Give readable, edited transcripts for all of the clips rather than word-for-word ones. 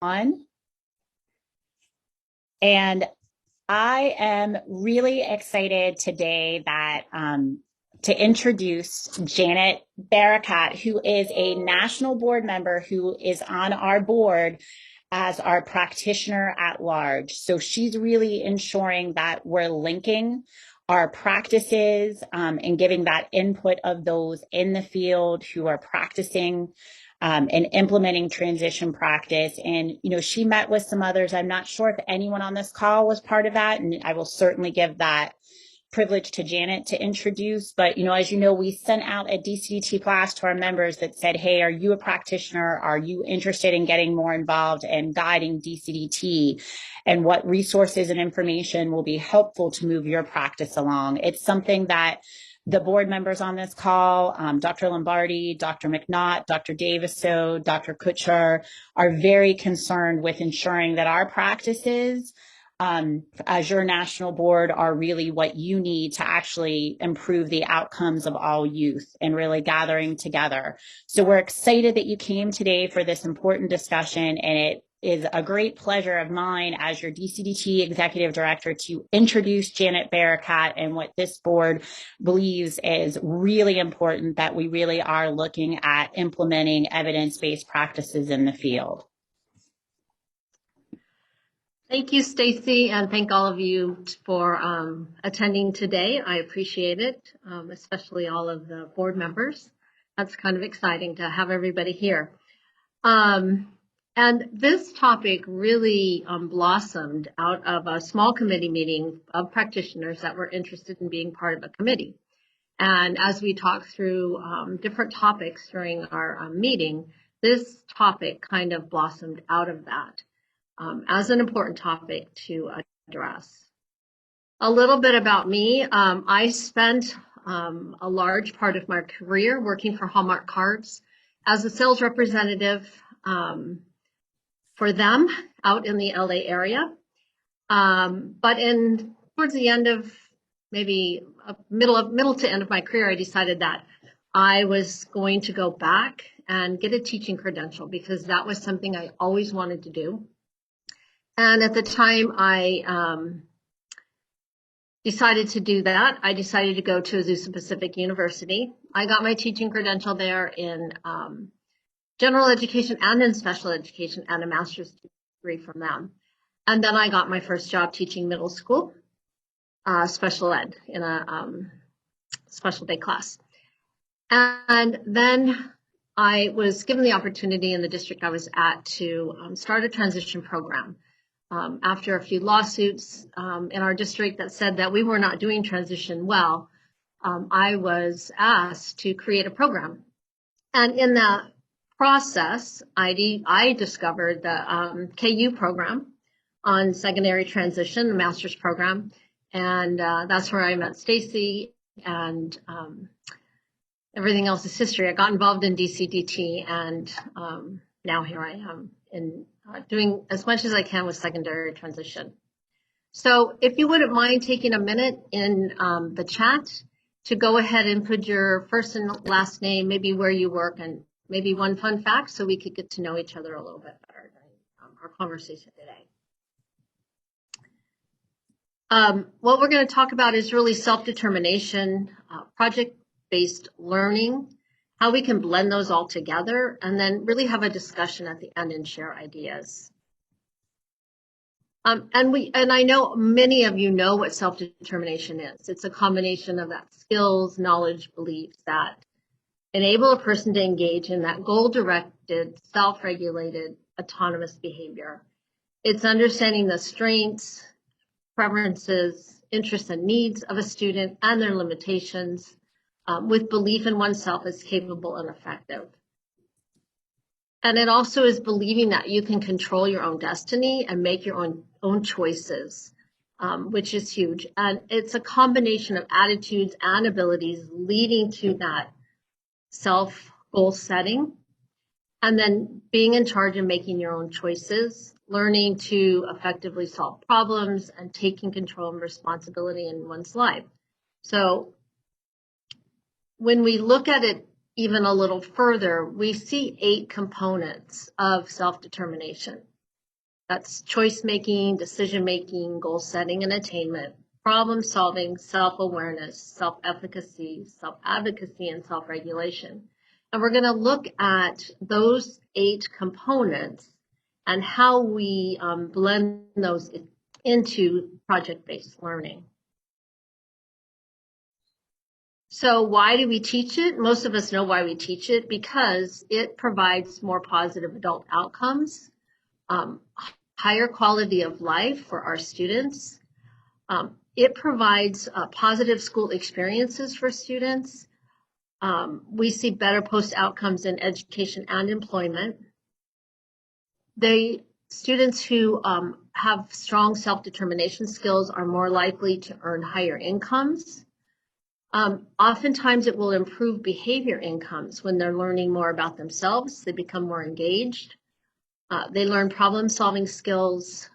on. And I am really excited today that to introduce Janet Barakat, who is a national board member who is on our board as our practitioner at large. So she's really ensuring that we're linking our practices and giving that input of those in the field who are practicing and implementing transition practice. And, you know, she met with some others. I'm not sure if anyone on this call was part of that, and I will certainly give that privilege to Janet to introduce. But, you know, as you know, we sent out a DCDT blast to our members that said, hey, are you a practitioner? Are you interested in getting more involved and guiding DCDT? And what resources and information will be helpful to move your practice along? It's something that the board members on this call, Dr. Lombardi, Dr. McNaught, Dr. Daviso, Dr. Kutcher, are very concerned with ensuring that our practices as your national board are really what you need to actually improve the outcomes of all youth and really gathering together. So we're excited that you came today for this important discussion, and it is a great pleasure of mine as your DCDT Executive Director to introduce Janet Barakat and what this board believes is really important, that we really are looking at implementing evidence-based practices in the field. Thank you, Stacy, and thank all of you for attending today. I appreciate it, especially all of the board members. That's kind of exciting to have everybody here. And this topic really blossomed out of a small committee meeting of practitioners that were interested in being part of a committee. And as we talked through different topics during our meeting, this topic kind of blossomed out of that. As an important topic to address. A little bit about me. I spent a large part of my career working for Hallmark Cards as a sales representative for them out in the LA area. But towards the end of maybe middle to end of my career, I decided that I was going to go back and get a teaching credential because that was something I always wanted to do. And at the time I decided to do that, I decided to go to Azusa Pacific University. I got my teaching credential there in general education and in special education and a master's degree from them. And then I got my first job teaching middle school special ed in a special day class. And then I was given the opportunity in the district I was at to start a transition program. After a few lawsuits in our district that said that we were not doing transition well, I was asked to create a program. And in that process, I discovered the KU program on secondary transition, the master's program. And that's where I met Stacy, and everything else is history. I got involved in DCDT, and now here I am in doing as much as I can with secondary transition. So if you wouldn't mind taking a minute in the chat to go ahead and put your first and last name, maybe where you work, and maybe one fun fact so we could get to know each other a little bit better during our conversation today. What we're going to talk about is really self-determination, project-based learning, how we can blend those all together, and then really have a discussion at the end and share ideas. And I know many of you know what self-determination is. It's a combination of that skills, knowledge, beliefs that enable a person to engage in that goal-directed, self-regulated, autonomous behavior. It's understanding the strengths, preferences, interests, and needs of a student and their limitations, with belief in oneself as capable and effective. And it also is believing that you can control your own destiny and make your own choices, which is huge. And it's a combination of attitudes and abilities leading to that self-goal setting, and then being in charge of making your own choices, learning to effectively solve problems, and taking control and responsibility in one's life. So when we look at it even a little further, we see 8 components of self-determination. That's choice making, decision making, goal setting and attainment, problem solving, self-awareness, self-efficacy, self-advocacy, and self-regulation. And we're going to look at those 8 components and how we blend those into project-based learning. So why do we teach it? Most of us know why we teach it, because it provides more positive adult outcomes, higher quality of life for our students. It provides positive school experiences for students. We see better post outcomes in education and employment. Students who have strong self-determination skills are more likely to earn higher incomes. Oftentimes it will improve behavior incomes when they're learning more about themselves. They become more engaged. They learn problem-solving skills,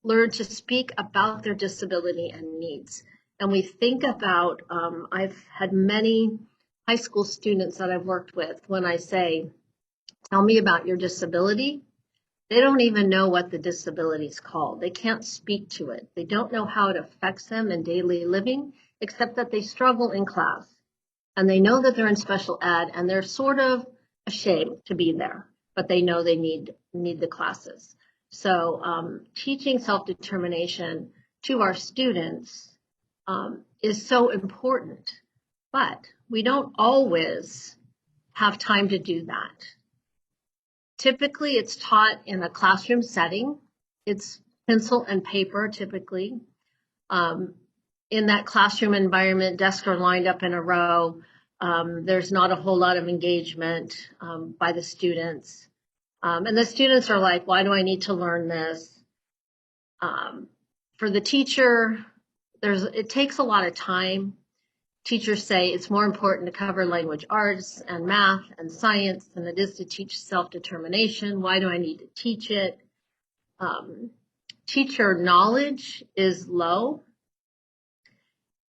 learn to speak about their disability and needs. And we think about, I've had many high school students that I've worked with, when I say, tell me about your disability, they don't even know what the disability is called. They can't speak to it. They don't know how it affects them in daily living, except that they struggle in class. And they know that they're in special ed, and they're sort of ashamed to be there, but they know they need the classes. So teaching self-determination to our students is so important, but we don't always have time to do that. Typically, it's taught in a classroom setting. It's pencil and paper, typically. In that classroom environment, desks are lined up in a row. There's not a whole lot of engagement by the students. And the students are like, why do I need to learn this? For the teacher, it takes a lot of time. Teachers say it's more important to cover language arts and math and science than it is to teach self-determination. Why do I need to teach it? Teacher knowledge is low.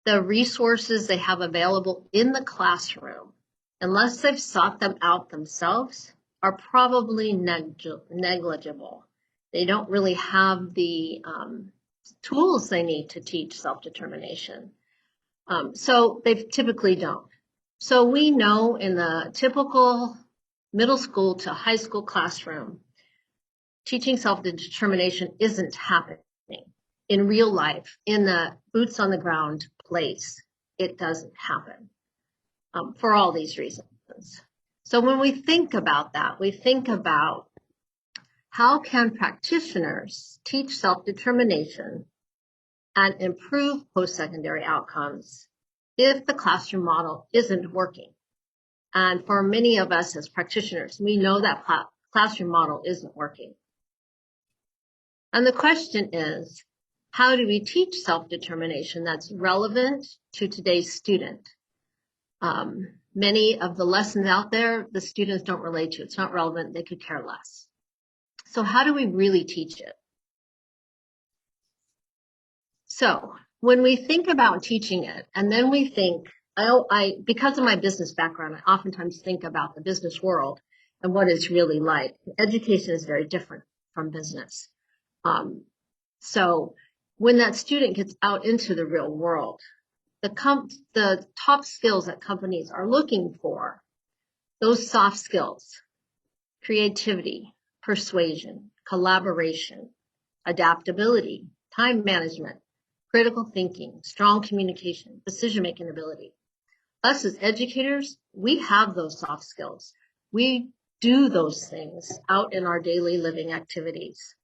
The resources they have available in the classroom, unless they've sought them out themselves, are probably negligible. They don't really have the tools they need to teach self-determination. So they typically don't. So we know in the typical middle school to high school classroom, teaching self-determination isn't happening. In real life, in the boots on the ground place, it doesn't happen for all these reasons. So when we think about that, we think about how can practitioners teach self-determination and improve post-secondary outcomes if the classroom model isn't working. And for many of us as practitioners, we know that classroom model isn't working. And the question is, how do we teach self-determination that's relevant to today's student? Many of the lessons out there, the students don't relate to. It's not relevant. They could care less. So how do we really teach it? So when we think about teaching it, and then we think, because of my business background, I oftentimes think about the business world and what it's really like. Education is very different from business. So when that student gets out into the real world, the top skills that companies are looking for, those soft skills, creativity, persuasion, collaboration, adaptability, time management, critical thinking, strong communication, decision-making ability. Us as educators, we have those soft skills. We do those things out in our daily living activities.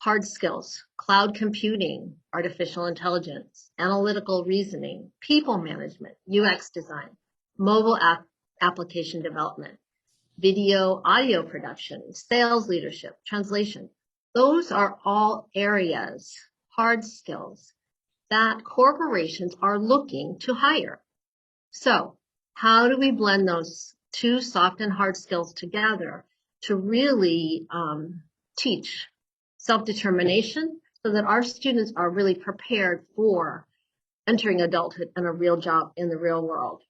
Hard skills, cloud computing, artificial intelligence, analytical reasoning, people management, UX design, mobile application development, video, audio production, sales leadership, translation. Those are all areas, hard skills, that corporations are looking to hire. So how do we blend those two soft and hard skills together to really teach self-determination so that our students are really prepared for entering adulthood and a real job in the real world?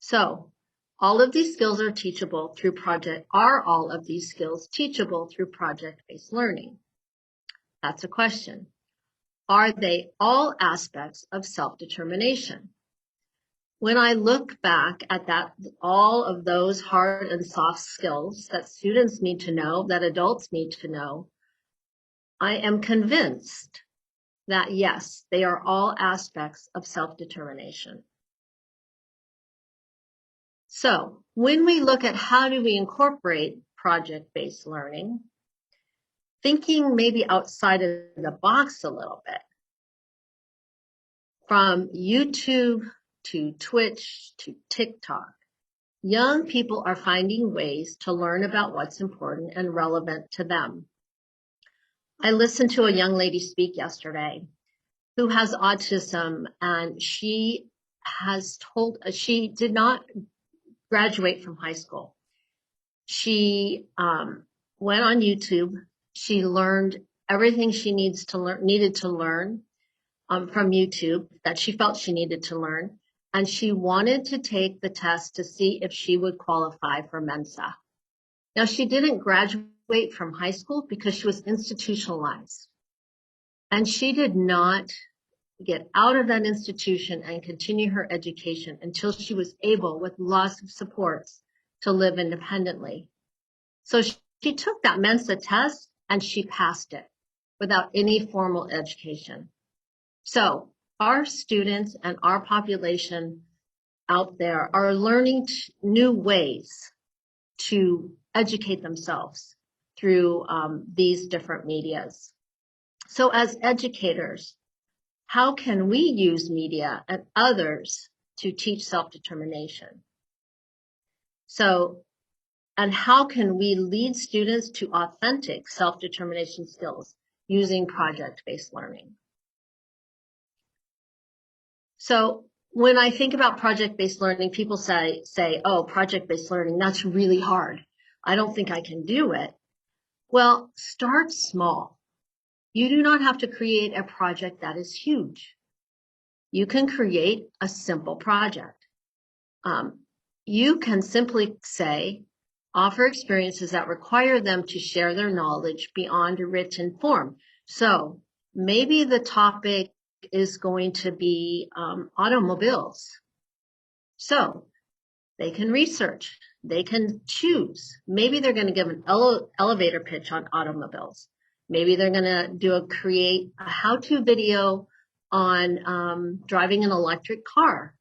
So All of these skills are teachable through all of these skills teachable through project-based learning? That's a question. Are they all aspects of self-determination? When I look back at all of those hard and soft skills that students need to know, that adults need to know, I am convinced that yes, they are all aspects of self-determination. So when we look at how do we incorporate project-based learning, thinking maybe outside of the box a little bit, from YouTube to Twitch to TikTok, young people are finding ways to learn about what's important and relevant to them. I listened to a young lady speak yesterday who has autism, and she did not graduate from high school. She went on YouTube. She learned everything she needed to learn from YouTube that she felt she needed to learn. And she wanted to take the test to see if she would qualify for Mensa. Now, she didn't graduate from high school because she was institutionalized. And she did not get out of that institution and continue her education until she was able, with lots of supports, to live independently. So she took that Mensa test and she passed it without any formal education. So our students and our population out there are learning new ways to educate themselves through these different medias. So as educators, how can we use media and others to teach self-determination? And how can we lead students to authentic self-determination skills using project-based learning? So when I think about project-based learning, people say, oh, project-based learning, that's really hard. I don't think I can do it. Well, start small. You do not have to create a project that is huge. You can create a simple project. You can simply say, offer experiences that require them to share their knowledge beyond a written form. So maybe the topic is going to be automobiles. So they can research, they can choose. Maybe they're going to give an elevator pitch on automobiles. Maybe they're going to create a how-to video on driving an electric car.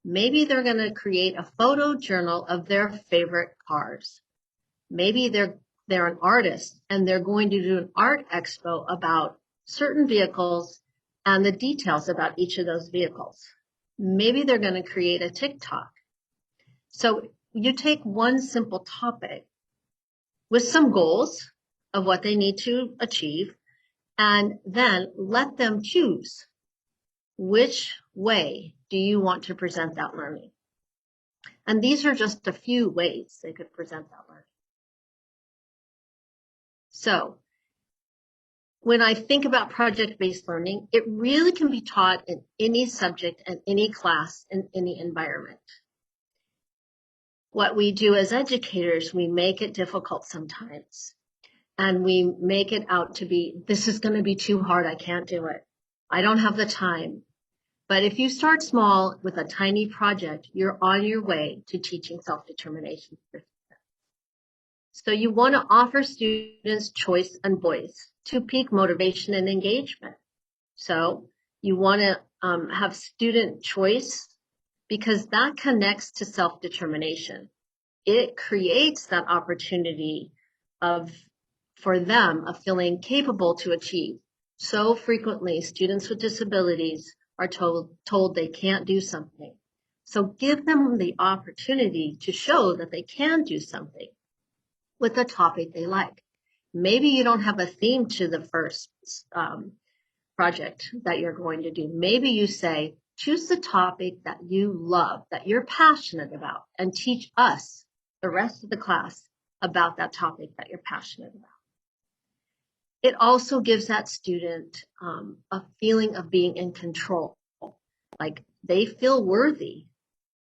Maybe they're going to create a photo journal of their favorite cars. Maybe they're an artist and they're going to do an art expo about certain vehicles and the details about each of those vehicles. Maybe they're going to create a TikTok. So you take one simple topic with some goals of what they need to achieve, and then let them choose which way do you want to present that learning. And these are just a few ways they could present that learning. So when I think about project-based learning, it really can be taught in any subject and any class in any environment. What we do as educators, we make it difficult sometimes. And we make it out to be, this is going to be too hard. I can't do it. I don't have the time. But if you start small with a tiny project, you're on your way to teaching self-determination. So you want to offer students choice and voice to peak motivation and engagement. So you want to have student choice because that connects to self-determination. It creates that opportunity for them of feeling capable to achieve. So frequently, students with disabilities are told they can't do something. So give them the opportunity to show that they can do something with a topic they like. Maybe you don't have a theme to the first project that you're going to do. Maybe you say, choose the topic that you love, that you're passionate about, and teach us, the rest of the class, about that topic that you're passionate about. It also gives that student a feeling of being in control, like they feel worthy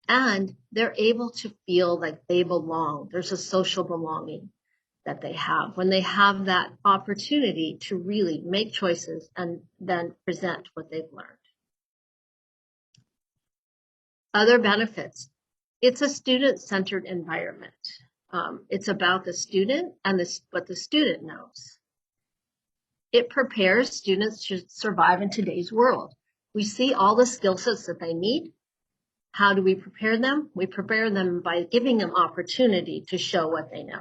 And they're able to feel like they belong. There's a social belonging that they have when they have that opportunity to really make choices and then present what they've learned. Other benefits. It's a student-centered environment. It's about the student and what the student knows. It prepares students to survive in today's world. We see all the skill sets that they need. How do we prepare them? We prepare them by giving them opportunity to show what they know.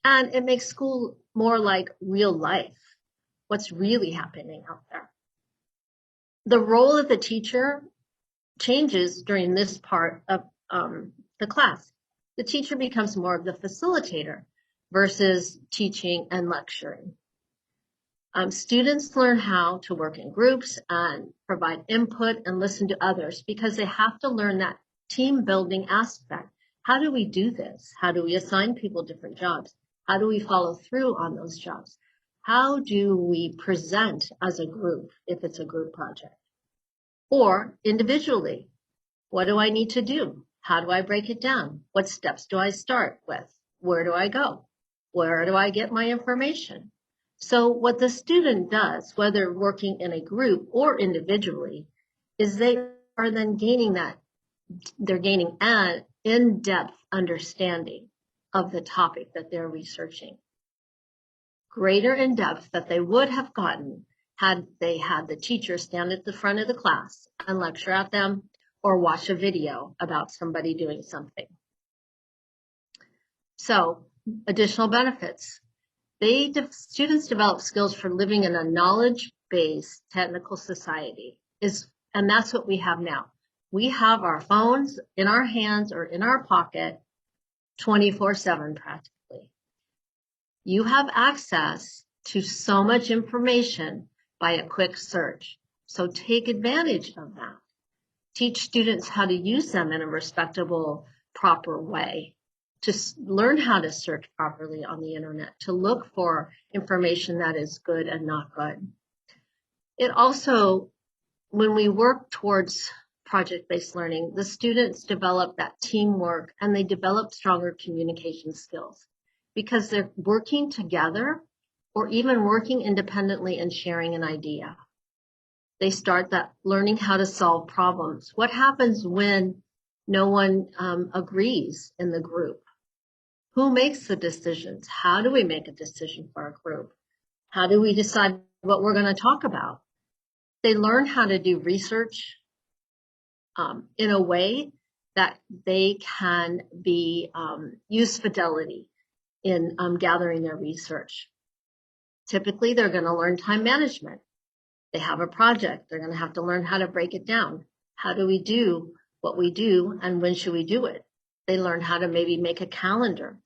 And it makes school more like real life, what's really happening out there. The role of the teacher changes during this part of the class. The teacher becomes more of the facilitator versus teaching and lecturing. Students learn how to work in groups and provide input and listen to others because they have to learn that team building aspect. How do we do this? How do we assign people different jobs? How do we follow through on those jobs? How do we present as a group if it's a group project? Or individually, what do I need to do? How do I break it down? What steps do I start with? Where do I go? Where do I get my information? So what the student does, whether working in a group or individually, is they are then they're gaining an in-depth understanding of the topic that they're researching. Greater in depth that they would have gotten had they had the teacher stand at the front of the class and lecture at them or watch a video about somebody doing something. So, additional benefits. Students develop skills for living in a knowledge-based technical society, and that's what we have now. We have our phones in our hands or in our pocket 24/7 practically. You have access to so much information by a quick search. So take advantage of that. Teach students how to use them in a respectable, proper way, to learn how to search properly on the internet, to look for information that is good and not good. It also, when we work towards project-based learning, the students develop that teamwork and they develop stronger communication skills because they're working together or even working independently and sharing an idea. They start that learning how to solve problems. What happens when no one agrees in the group? Who makes the decisions? How do we make a decision for a group? How do we decide what we're going to talk about? They learn how to do research in a way that they can use fidelity in gathering their research. Typically, they're going to learn time management. They have a project. They're going to have to learn how to break it down. How do we do what we do and when should we do it? They learn how to maybe make a calendar.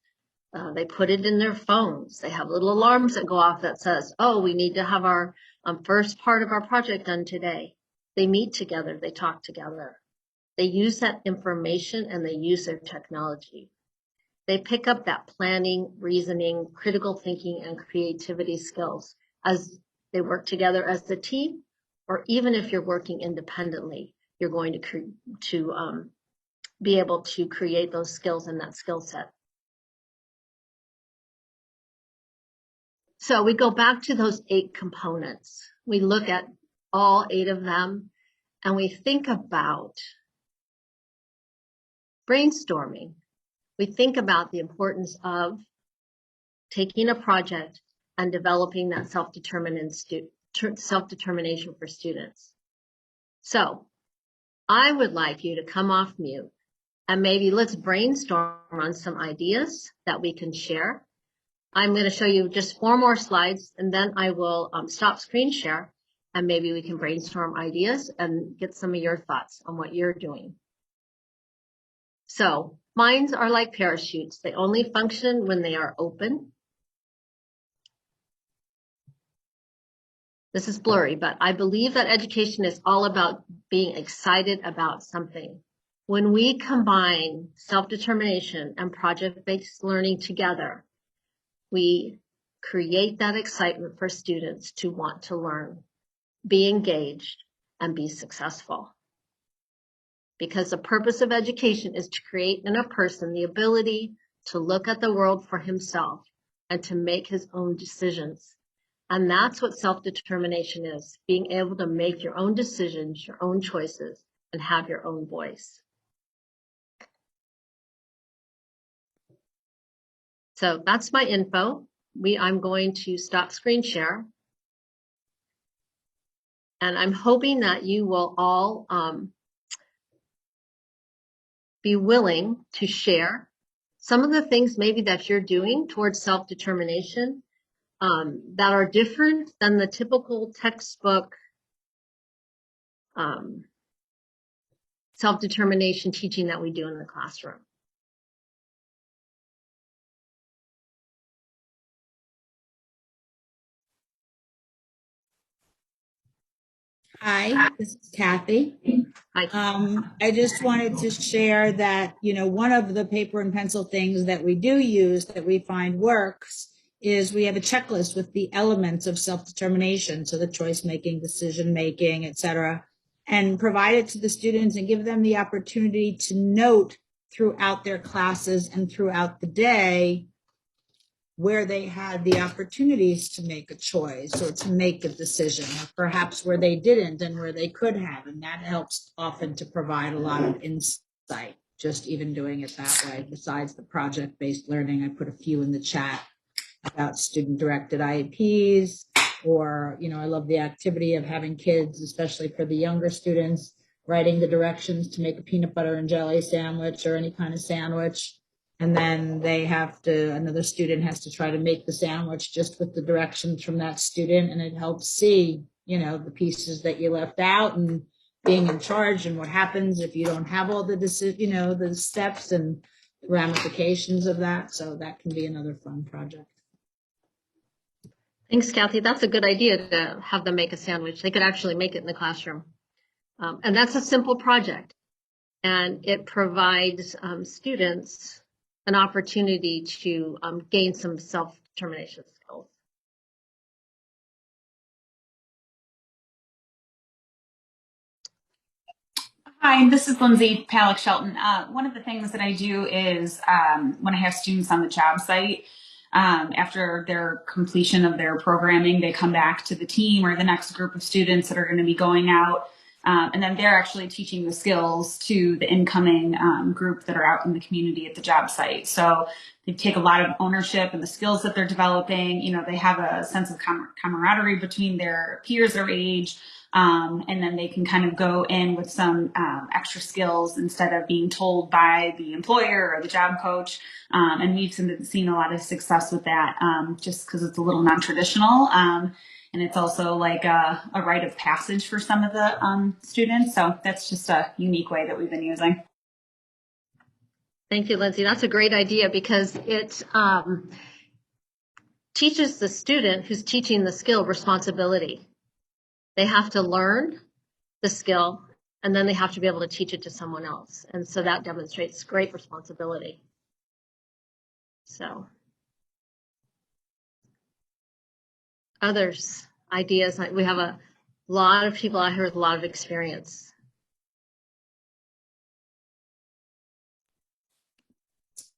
They put it in their phones. They have little alarms that go off that says, oh, we need to have our first part of our project done today. They meet together. They talk together. They use that information and they use their technology. They pick up that planning, reasoning, critical thinking, and creativity skills as they work together as the team, or even if you're working independently, you're going to be able to create those skills and that skill set. So we go back to those 8 components. We look at all 8 of them and we think about brainstorming. We think about the importance of taking a project and developing that self-determination for students. So I would like you to come off mute and maybe let's brainstorm on some ideas that we can share. I'm going to show you just 4 more slides and then I will stop screen share and maybe we can brainstorm ideas and get some of your thoughts on what you're doing. So minds are like parachutes. They only function when they are open. This is blurry, but I believe that education is all about being excited about something. When we combine self-determination and project-based learning together, we create that excitement for students to want to learn, be engaged, and be successful. because the purpose of education is to create in a person the ability to look at the world for himself and to make his own decisions. And that's what self-determination is, being able to make your own decisions, your own choices, and have your own voice. So that's my info. I'm going to stop screen share. And I'm hoping that you will all be willing to share some of the things maybe that you're doing towards self-determination that are different than the typical textbook self-determination teaching that we do in the classroom. Hi, this is Kathy. Hi. I just wanted to share that, one of the paper and pencil things that we do use that we find works is we have a checklist with the elements of self-determination. So the choice making, decision making, et cetera, and provide it to the students and give them the opportunity to note throughout their classes and throughout the day where they had the opportunities to make a choice or to make a decision, or perhaps where they didn't and where they could have. And that helps often to provide a lot of insight, just even doing it that way. Besides the project-based learning, I put a few in the chat about student-directed IEPs, or, I love the activity of having kids, especially for the younger students, writing the directions to make a peanut butter and jelly sandwich or any kind of sandwich. And then another student has to try to make the sandwich just with the directions from that student. And it helps see, the pieces that you left out and being in charge and what happens if you don't have all the the steps and ramifications of that. So that can be another fun project. Thanks, Kathy. That's a good idea to have them make a sandwich. They could actually make it in the classroom. And that's a simple project. And it provides students an opportunity to gain some self-determination skills. Hi, this is Lindsay Palick Shelton. One of the things that I do is when I have students on the job site, after their completion of their programming, they come back to the team or the next group of students that are going to be going out. And then they're actually teaching the skills to the incoming group that are out in the community at the job site. So they take a lot of ownership in the skills that they're developing. They have a sense of camaraderie between their peers their age. And then they can kind of go in with some extra skills instead of being told by the employer or the job coach. And we've seen a lot of success with that just because it's a little non-traditional. And it's also like a rite of passage for some of the students. So that's just a unique way that we've been using. Thank you, Lindsay. That's a great idea because it teaches the student who's teaching the skill responsibility. They have to learn the skill, and then they have to be able to teach it to someone else. And so that demonstrates great responsibility. So, others, ideas, we have a lot of people out here with a lot of experience.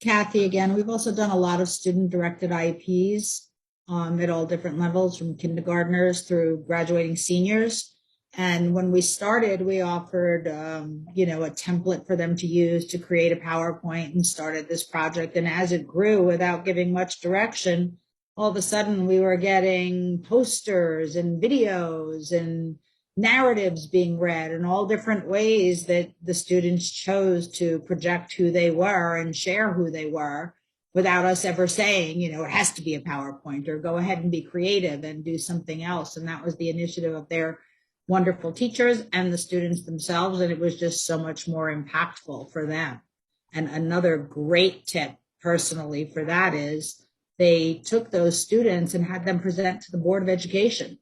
Kathy again. We've also done a lot of student-directed IEPs at all different levels, from kindergartners through graduating seniors. And when we started, we offered, a template for them to use to create a PowerPoint and started this project. And as it grew, without giving much direction, all of a sudden we were getting posters and videos and narratives being read in all different ways that the students chose to project who they were and share who they were without us ever saying, it has to be a PowerPoint, or go ahead and be creative and do something else. And that was the initiative of their wonderful teachers and the students themselves. And it was just so much more impactful for them. And another great tip personally for that is they took those students and had them present to the Board of Education.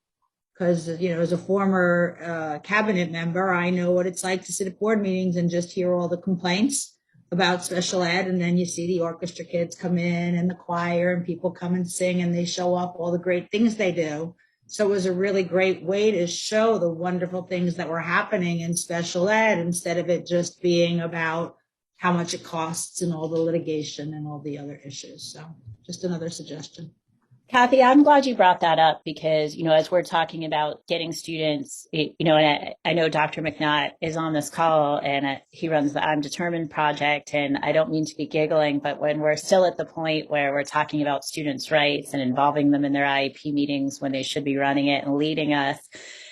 Because, as a former cabinet member, I know what it's like to sit at board meetings and just hear all the complaints about special ed. And then you see the orchestra kids come in and the choir and people come and sing and they show up all the great things they do. So it was a really great way to show the wonderful things that were happening in special ed instead of it just being about how much it costs and all the litigation and all the other issues. So just another suggestion. Kathy, I'm glad you brought that up because, as we're talking about getting students, and I know Dr. McNutt is on this call and he runs the I'm Determined project. And I don't mean to be giggling, but when we're still at the point where we're talking about students' rights and involving them in their IEP meetings when they should be running it and leading us.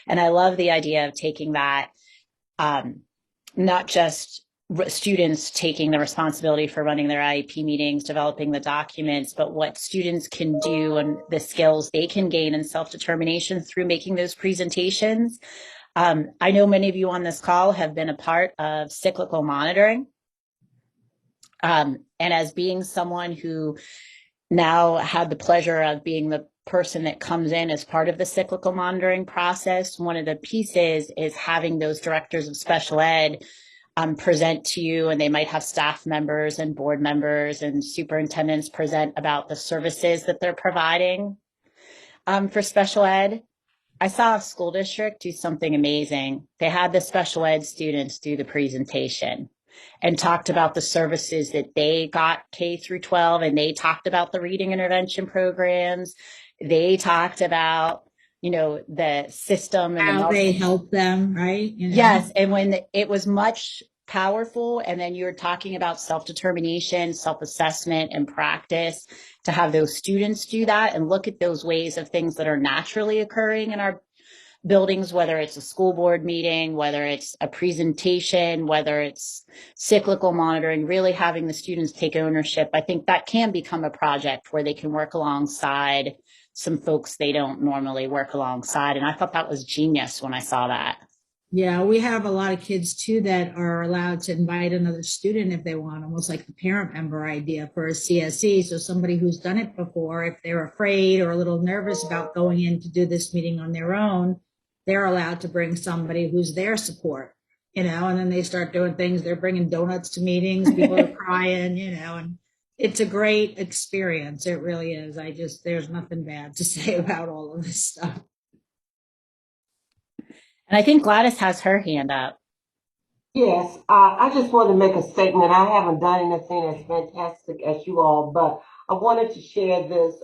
And I love the idea of taking that, not just students taking the responsibility for running their IEP meetings, developing the documents, but what students can do and the skills they can gain in self-determination through making those presentations. I know many of you on this call have been a part of cyclical monitoring. And as being someone who now had the pleasure of being the person that comes in as part of the cyclical monitoring process, one of the pieces is having those directors of special ed present to you, and they might have staff members and board members and superintendents present about the services that they're providing for special ed. I saw a school district do something amazing. They had the special ed students do the presentation and talked about the services that they got K through 12, and they talked about the reading intervention programs. They talked about, the system and How they help them, right? Yes. And when it was much powerful, and then you're talking about self-determination, self-assessment, and practice, to have those students do that and look at those ways of things that are naturally occurring in our buildings, whether it's a school board meeting, whether it's a presentation, whether it's cyclical monitoring, really having the students take ownership. I think that can become a project where they can work alongside some folks they don't normally work alongside. And I thought that was genius when I saw that. Yeah, we have a lot of kids too that are allowed to invite another student if they want, almost like the parent member idea for a CSE. So somebody who's done it before, if they're afraid or a little nervous about going in to do this meeting on their own, they're allowed to bring somebody who's their support, and then they start doing things. They're bringing donuts to meetings, people are crying, and it's a great experience. It really is. There's nothing bad to say about all of this stuff. And I think Gladys has her hand up. Yes, I just wanted to make a statement. I haven't done anything as fantastic as you all, but I wanted to share this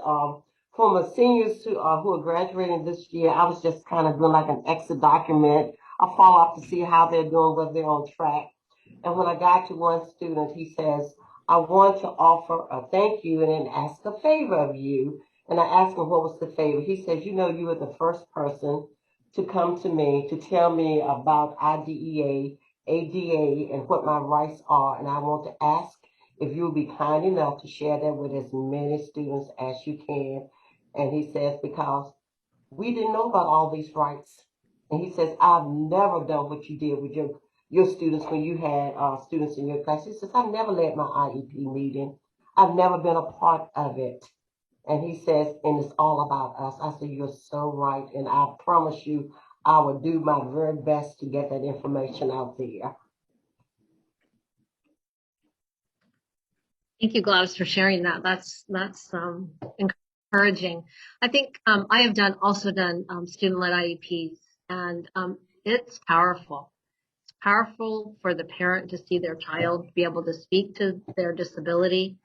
from a seniors who are graduating this year. I was just kind of doing like an exit document. I follow up to see how they're doing, whether they're on track. And when I got to one student, he says, I want to offer a thank you and then ask a favor of you. And I asked him what was the favor. He says, you were the first person to come to me to tell me about IDEA, ADA, and what my rights are. And I want to ask if you'll be kind enough to share that with as many students as you can. And he says, because we didn't know about all these rights. And he says, I've never done what you did with your students when you had students in your class. He says, I've never led my IEP meeting. I've never been a part of it. And he says, and it's all about us. I said, you're so right. And I promise you, I will do my very best to get that information out there. Thank you, Gladys, for sharing that. That's encouraging. I think I have also done student-led IEPs, and it's powerful. It's powerful for the parent to see their child be able to speak to their disability.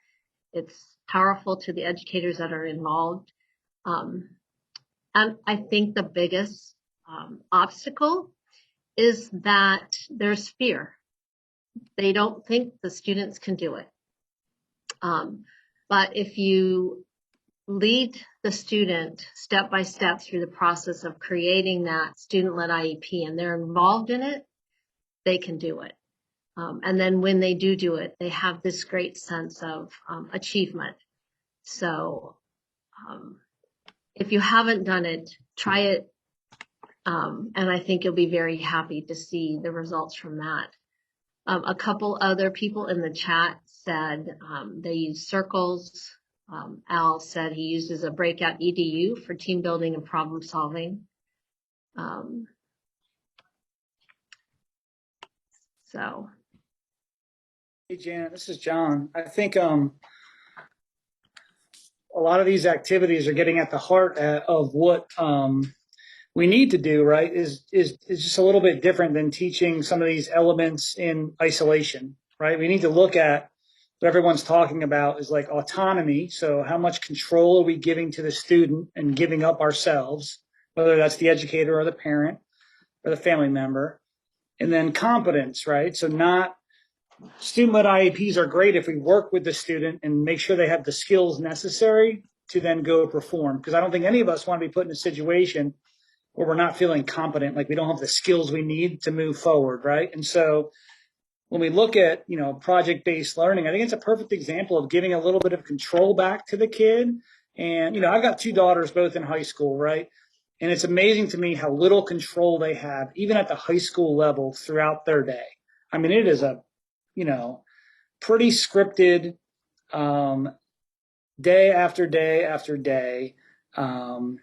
It's powerful to the educators that are involved. And I think the biggest obstacle is that there's fear. They don't think the students can do it. But if you lead the student step by step through the process of creating that student-led IEP and they're involved in it, they can do it. And then when they do it, they have this great sense of achievement. So if you haven't done it, try it. And I think you'll be very happy to see the results from that. A couple other people in the chat said they use circles. Al said he uses a breakout EDU for team building and problem solving. So. Hey, Janet, this is John. I think a lot of these activities are getting at the heart of what we need to do, right, is just a little bit different than teaching some of these elements in isolation, right? We need to look at what everyone's talking about is like autonomy. So how much control are we giving to the student and giving up ourselves, whether that's the educator or the parent or the family member. And then competence, right? So not student-led IEPs are great if we work with the student and make sure they have the skills necessary to then go perform. Because I don't think any of us want to be put in a situation where we're not feeling competent, like we don't have the skills we need to move forward, right? And so when we look at, project-based learning, I think it's a perfect example of giving a little bit of control back to the kid. And, I've got 2 daughters, both in high school, right? And it's amazing to me how little control they have, even at the high school level throughout their day. I mean, it is a, pretty scripted, day after day after day. And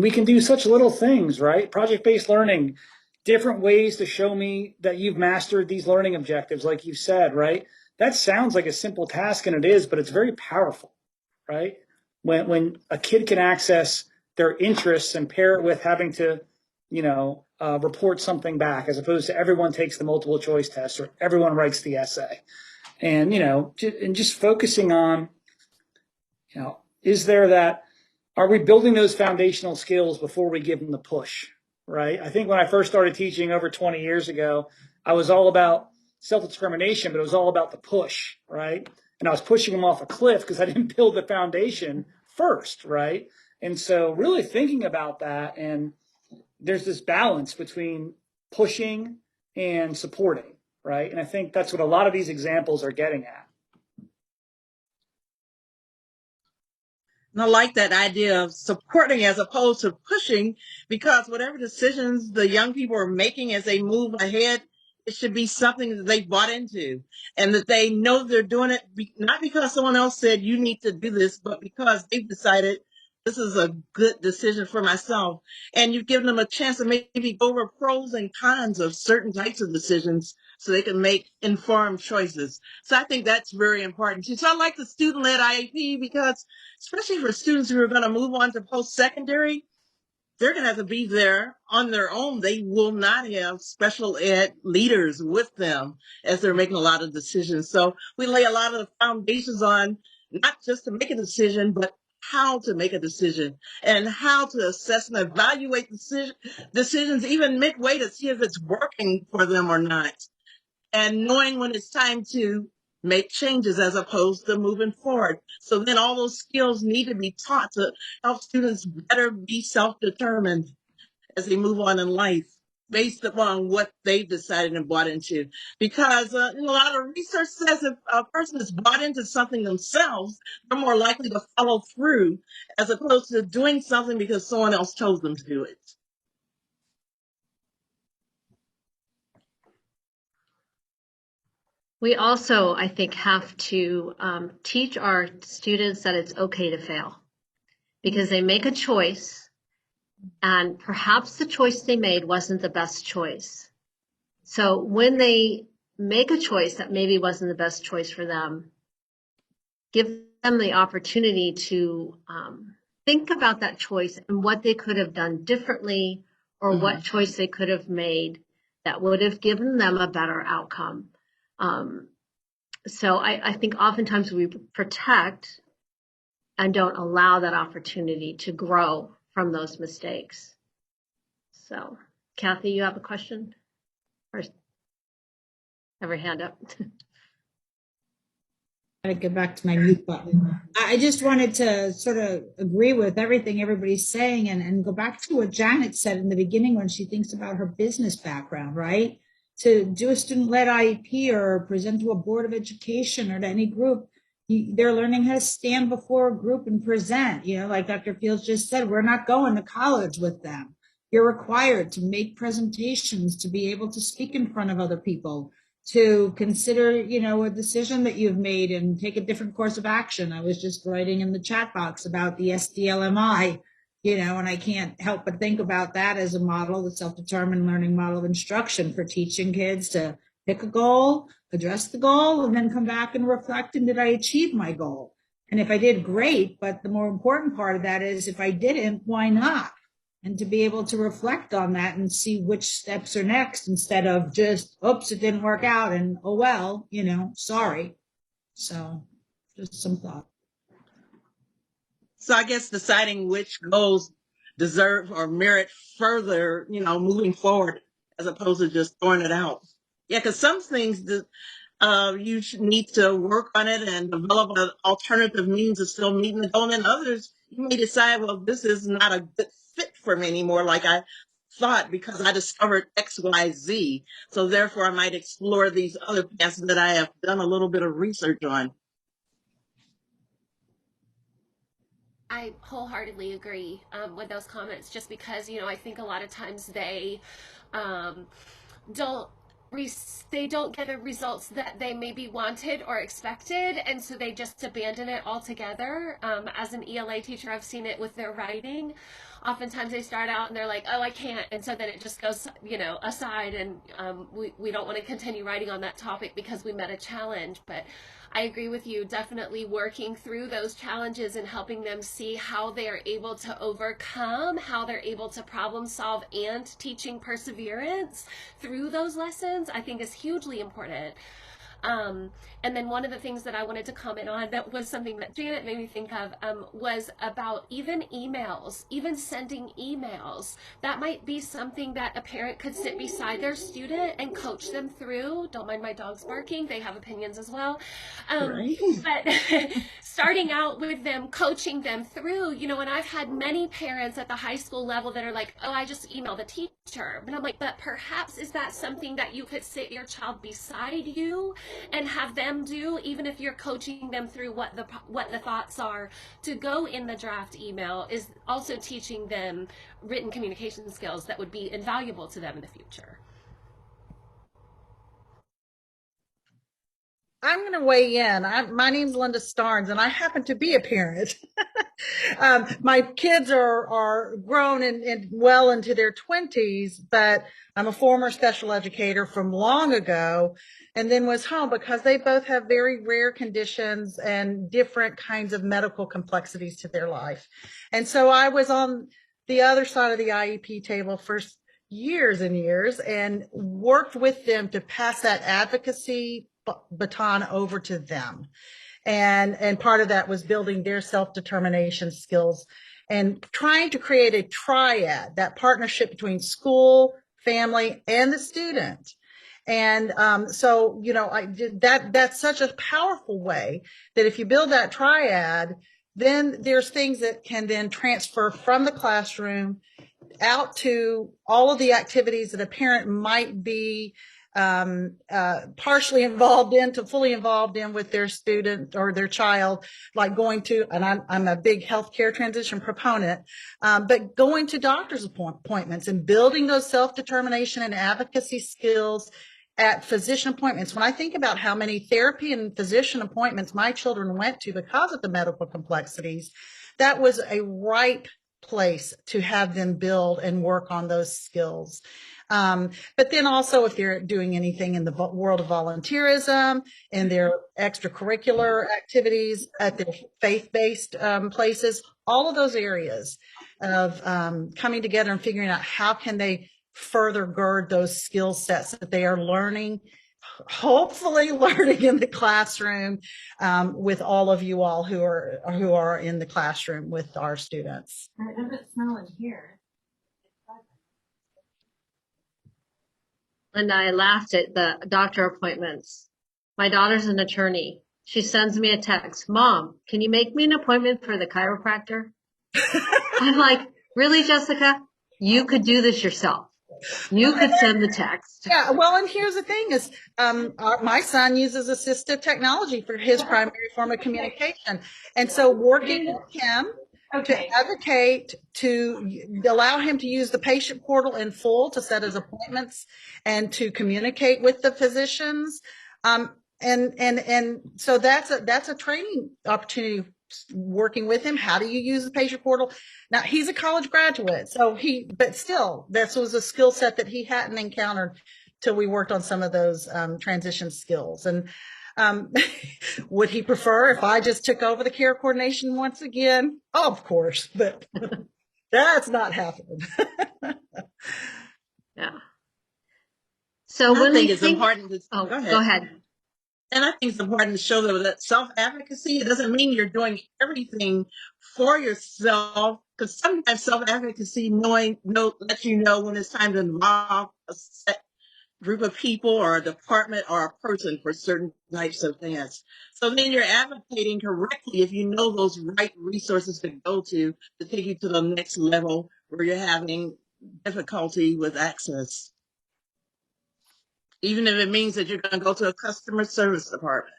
we can do such little things, right? Project-based learning, different ways to show me that you've mastered these learning objectives, like you said, right? That sounds like a simple task, and it is, but it's very powerful, right? When a kid can access their interests and pair it with having to, report something back, as opposed to everyone takes the multiple choice test or everyone writes the essay. And, and just focusing on, is there that, are we building those foundational skills before we give them the push, right? I think when I first started teaching over 20 years ago, I was all about self-determination, but it was all about the push, right? And I was pushing them off a cliff because I didn't build the foundation first, right? And so really thinking about that, and there's this balance between pushing and supporting, right? And I think that's what a lot of these examples are getting at. And I like that idea of supporting as opposed to pushing, because whatever decisions the young people are making as they move ahead, it should be something that they bought into and that they know they're doing it not because someone else said you need to do this, but because they've decided this is a good decision for myself. And you've given them a chance to maybe go over pros and cons of certain types of decisions so they can make informed choices. So I think that's very important too. So I like the student-led IEP because especially for students who are going to move on to post-secondary, they're going to have to be there on their own. They will not have special ed leaders with them as they're making a lot of decisions. So we lay a lot of the foundations on not just to make a decision, but how to make a decision and how to assess and evaluate decisions even midway to see if it's working for them or not. And knowing when it's time to make changes as opposed to moving forward. So then all those skills need to be taught to help students better be self-determined as they move on in life based upon what they've decided and bought into. Because a lot of research says if a person is bought into something themselves, they're more likely to follow through as opposed to doing something because someone else told them to do it. We also, I think, have to teach our students that it's okay to fail because they make a choice and perhaps the choice they made wasn't the best choice. So when they make a choice that maybe wasn't the best choice for them, give them the opportunity to think about that choice and what they could have done differently or what choice they could have made that would have given them a better outcome. So I think oftentimes we protect and don't allow that opportunity to grow from those mistakes. So, Kathy, you have a question? Or have your hand up? I get back to my mute button. I just wanted to sort of agree with everything everybody's saying and go back to what Janet said in the beginning when she thinks about her business background, right? To do a student-led IEP or present to a board of education or to any group, they're learning how to stand before a group and present. Like Dr. Fields just said, we're not going to college with them. You're required to make presentations, to be able to speak in front of other people, to consider, a decision that you've made and take a different course of action. I was just writing in the chat box about the SDLMI, and I can't help but think about that as a model, the self-determined learning model of instruction for teaching kids to pick a goal, address the goal, and then come back and reflect, and did I achieve my goal? And if I did, great. But the more important part of that is if I didn't, why not? And to be able to reflect on that and see which steps are next instead of just, oops, it didn't work out and oh, well, sorry. So just some thought. So I guess deciding which goals deserve or merit further, moving forward as opposed to just throwing it out. Yeah, because some things you need to work on it and develop an alternative means of still meeting the goal. And others, you may decide, well, this is not a good fit for me anymore, like I thought, because I discovered X, Y, Z. So therefore, I might explore these other paths that I have done a little bit of research on. I wholeheartedly agree with those comments, just because I think a lot of times they don't they don't get the results that they maybe wanted or expected, and so they just abandon it altogether. As an ELA teacher, I've seen it with their writing. Oftentimes they start out and they're like, oh, I can't, and so then it just goes aside, and we don't want to continue writing on that topic because we met a challenge. But I agree with you, definitely working through those challenges and helping them see how they are able to overcome, how they're able to problem solve, and teaching perseverance through those lessons, I think is hugely important. And then one of the things that I wanted to comment on that was something that Janet made me think of was about even emails, even sending emails. That might be something that a parent could sit beside their student and coach them through. Don't mind my dogs barking, they have opinions as well. Right. But starting out with them, coaching them through, and I've had many parents at the high school level that are like, oh, I just email the teacher. And I'm like, but perhaps is that something that you could sit your child beside you and have them do, even if you're coaching them through what the thoughts are to go in the draft email, is also teaching them written communication skills that would be invaluable to them in the future. I'm going to weigh in. My name's Linda Starnes, and I happen to be a parent. My kids are grown and well into their 20s, but I'm a former special educator from long ago, and then was home because they both have very rare conditions and different kinds of medical complexities to their life. And so I was on the other side of the IEP table for years and years and worked with them to pass that advocacy baton over to them. And part of that was building their self-determination skills and trying to create a triad, that partnership between school, family, and the student. And so, I did that. That's such a powerful way that if you build that triad, then there's things that can then transfer from the classroom out to all of the activities that a parent might be partially involved in to fully involved in with their student or their child, like going to, and I'm a big healthcare transition proponent, but going to doctor's appointments and building those self-determination and advocacy skills at physician appointments. When I think about how many therapy and physician appointments my children went to because of the medical complexities, that was a ripe place to have them build and work on those skills. But then also if they're doing anything in the world of volunteerism and their extracurricular activities at their faith-based places, all of those areas of coming together and figuring out how can they further gird those skill sets that they are learning, hopefully learning in the classroom with all of you all who are in the classroom with our students. It doesn't smell in here. Linda, I laughed at the doctor appointments. My daughter's an attorney. She sends me a text, Mom, can you make me an appointment for the chiropractor? I'm like, really, Jessica? You could do this yourself. You could send the text. Yeah, well, and here's the thing is, my son uses assistive technology for his primary form of communication. And so working with him to advocate, to allow him to use the patient portal in full to set his appointments and to communicate with the physicians. And so that's a training opportunity, working with him. How do you use the patient portal? Now he's a college graduate, but still, this was a skill set that he hadn't encountered till we worked on some of those transition skills. And Would he prefer if I just took over the care coordination once again? Of course, but that's not happening. Yeah. So I when we think it's think, important to oh, go ahead. go ahead. And I think it's important to show that self-advocacy, it doesn't mean you're doing everything for yourself, because sometimes self-advocacy lets you know when it's time to involve a set group of people or a department or a person for certain types of things. So then you're advocating correctly if you know those right resources to go to take you to the next level where you're having difficulty with access. Even if it means that you're going to go to a customer service department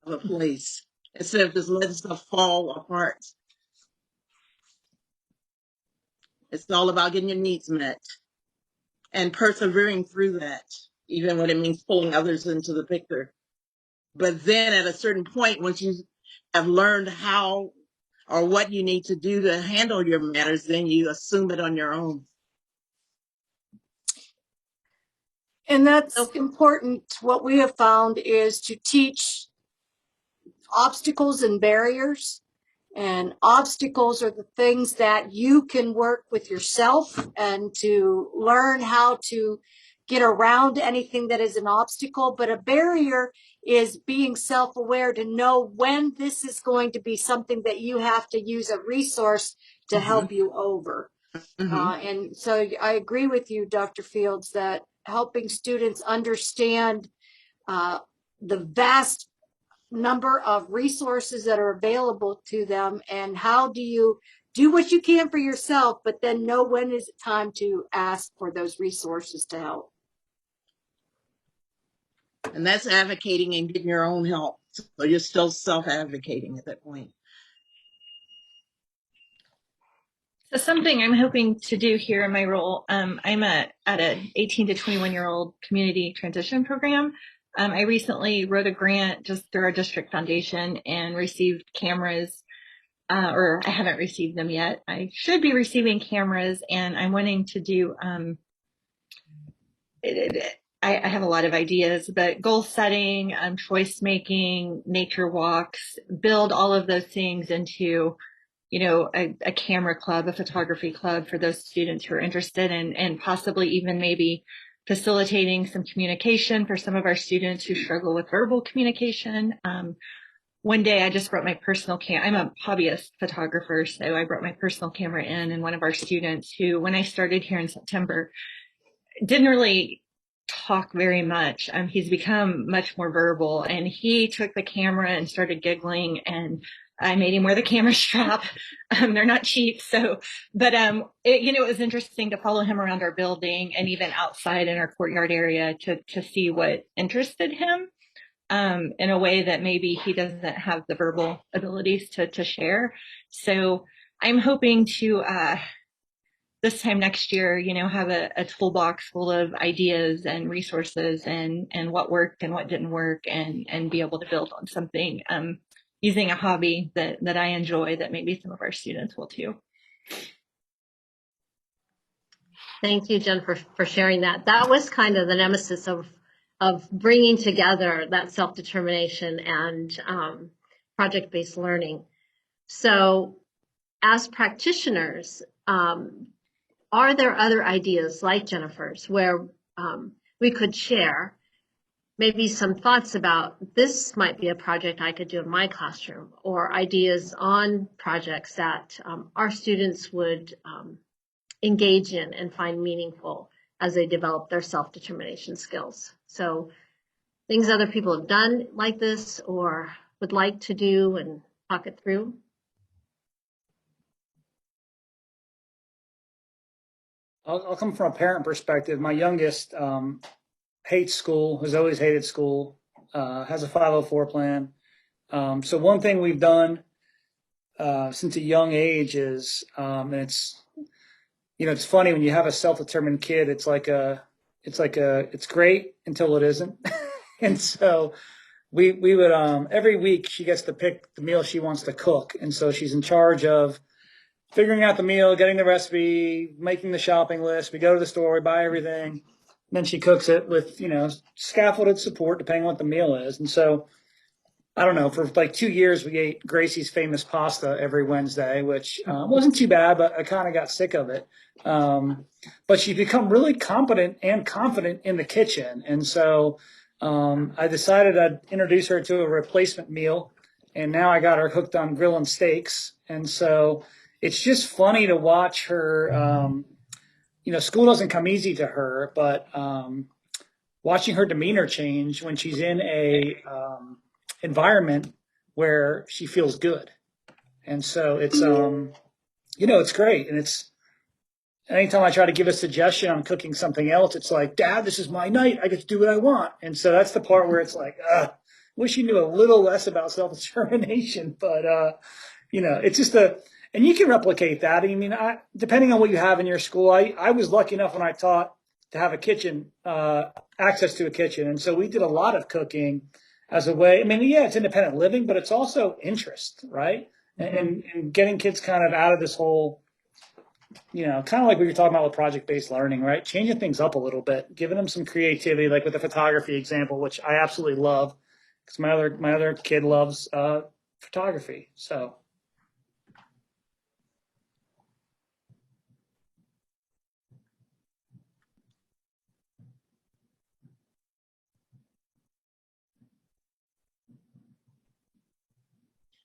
of a place instead of just letting stuff fall apart. It's all about getting your needs met and persevering through that, even when it means pulling others into the picture. But then at a certain point, once you have learned how or what you need to do to handle your matters, then you assume it on your own. And that's important. What we have found is to teach obstacles and barriers. And obstacles are the things that you can work with yourself and to learn how to get around anything that is an obstacle. But a barrier is being self-aware to know when this is going to be something that you have to use a resource to help you over. And so I agree with you, Dr. Fields, that helping students understand the vast number of resources that are available to them and how do you do what you can for yourself, but then know when is it time to ask for those resources to help. And that's advocating and getting your own help. So you're still self-advocating at that point. So something I'm hoping to do here in my role, I'm at an 18 to 21-year-old community transition program. I recently wrote a grant just through our district foundation and received cameras, or I haven't received them yet. I should be receiving cameras, and I'm wanting to do, I have a lot of ideas, but goal setting, choice making, nature walks, build all of those things into a camera club, a photography club for those students who are interested and possibly even maybe facilitating some communication for some of our students who struggle with verbal communication. One day I just brought my personal camera. I'm a hobbyist photographer, so I brought my personal camera in, and one of our students who, when I started here in September, didn't really talk very much. He's become much more verbal, and he took the camera and started giggling, and I made him wear the camera strap. They're not cheap. But it was interesting to follow him around our building and even outside in our courtyard area to see what interested him, in a way that maybe he doesn't have the verbal abilities to share. So I'm hoping to, this time next year, have a toolbox full of ideas and resources and what worked and what didn't work and be able to build on something, using a hobby that I enjoy that maybe some of our students will too. Thank you, Jennifer, for sharing that. That was kind of the nemesis of bringing together that self-determination and project-based learning. So as practitioners, are there other ideas like Jennifer's where we could share maybe some thoughts about this might be a project I could do in my classroom, or ideas on projects that our students would engage in and find meaningful as they develop their self-determination skills? So things other people have done like this or would like to do and talk it through. I'll come from a parent perspective. My youngest hates school, has always hated school, has a 504 plan. So one thing we've done since a young age is, and it's funny when you have a self-determined kid. It's great until it isn't. And so we would every week she gets to pick the meal she wants to cook, and so she's in charge of figuring out the meal, getting the recipe, making the shopping list. We go to the store, we buy everything. And then she cooks it with, scaffolded support, depending on what the meal is. And so I don't know, for like 2 years, we ate Gracie's famous pasta every Wednesday, which wasn't too bad, but I kind of got sick of it. But she's become really competent and confident in the kitchen. And so I decided I'd introduce her to a replacement meal. And now I got her hooked on grilling steaks. And so it's just funny to watch her. School doesn't come easy to her, but watching her demeanor change when she's in a environment where she feels good. And so it's it's great. And it's anytime I try to give a suggestion on cooking something else, it's like, Dad, this is my night. I get to do what I want. And so that's the part where it's like, wish you knew a little less about self-determination. But it's just and you can replicate that. I mean, depending on what you have in your school, I was lucky enough when I taught to have a kitchen, access to a kitchen. And so we did a lot of cooking as a way. I mean, yeah, it's independent living, but it's also interest, right? And getting kids kind of out of this whole, kind of like we were talking about with project-based learning, right? Changing things up a little bit, giving them some creativity, like with the photography example, which I absolutely love because my other kid loves photography. So.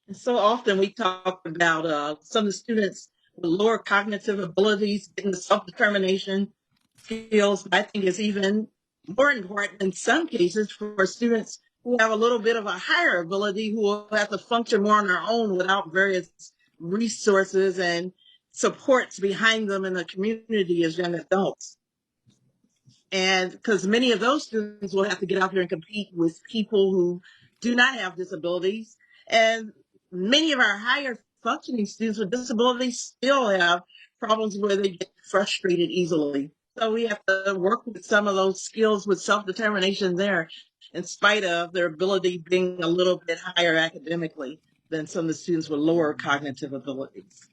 And so often we talk about some of the students with lower cognitive abilities, getting the self-determination skills. I think is even more important in some cases for students who have a little bit of a higher ability, who will have to function more on their own without various resources and supports behind them in the community as young adults. And because many of those students will have to get out there and compete with people who do not have disabilities. And many of our higher functioning students with disabilities still have problems where they get frustrated easily. So we have to work with some of those skills with self-determination there, in spite of their ability being a little bit higher academically than some of the students with lower cognitive abilities.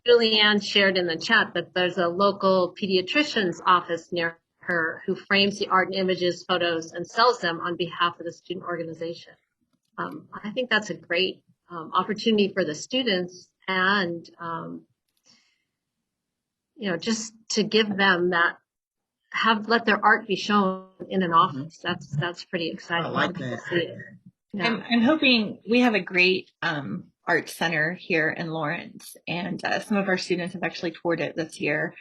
Julianne shared in the chat that there's a local pediatrician's office near her who frames the art and images, photos, and sells them on behalf of the student organization. I think that's a great opportunity for the students and, just to give them that, let their art be shown in an office. That's pretty exciting. I like that. To see it. Yeah. I'm hoping we have a great art center here in Lawrence, and some of our students have actually toured it this year.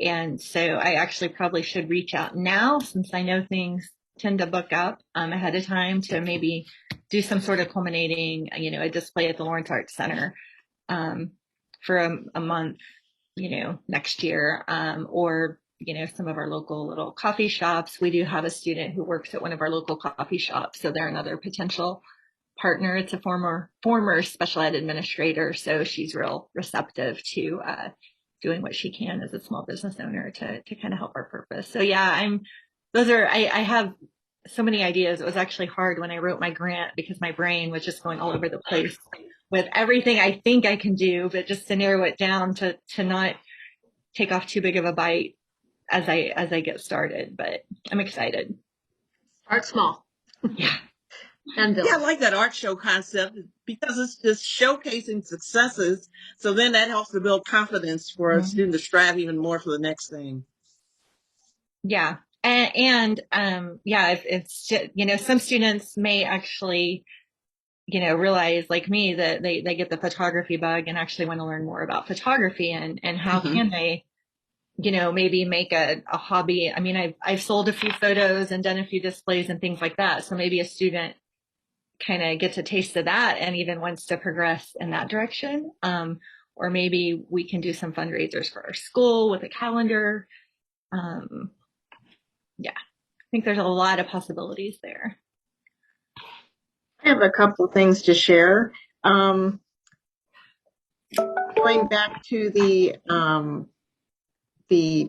And so I actually probably should reach out now, since I know things tend to book up ahead of time, to maybe do some sort of culminating, a display at the Lawrence Art Center for a month, next year, or some of our local little coffee shops. We do have a student who works at one of our local coffee shops, so they're another potential partner. It's a former special ed administrator, so she's real receptive to doing what she can as a small business owner to kind of help our purpose. So yeah, I have so many ideas. It was actually hard when I wrote my grant because my brain was just going all over the place with everything I think I can do, but just to narrow it down to not take off too big of a bite as I get started. But I'm excited. Start small. Yeah. And build. Yeah, I like that art show concept because it's just showcasing successes. So then that helps to build confidence for a student to strive even more for the next thing. Yeah. And if it's just, some students may actually, realize, like me, that they get the photography bug and actually want to learn more about photography and how can they, maybe make a hobby. I mean, I've sold a few photos and done a few displays and things like that. So maybe a student kind of gets a taste of that and even wants to progress in that direction. Or maybe we can do some fundraisers for our school with a calendar. Yeah, I think there's a lot of possibilities there. I have a couple things to share. Going back to the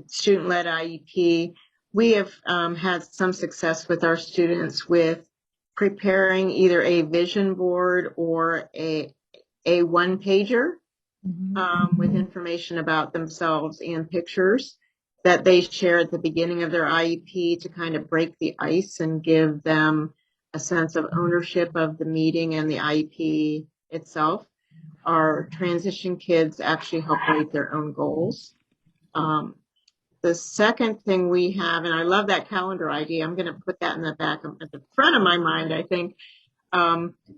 student-led IEP, we have had some success with our students with preparing either a vision board or a one-pager with information about themselves and pictures. that they share at the beginning of their IEP to kind of break the ice and give them a sense of ownership of the meeting and the IEP itself. Our transition kids actually help write their own goals. The second thing we have, and I love that calendar idea, I'm going to put that in the back of, at the front of my mind, I think.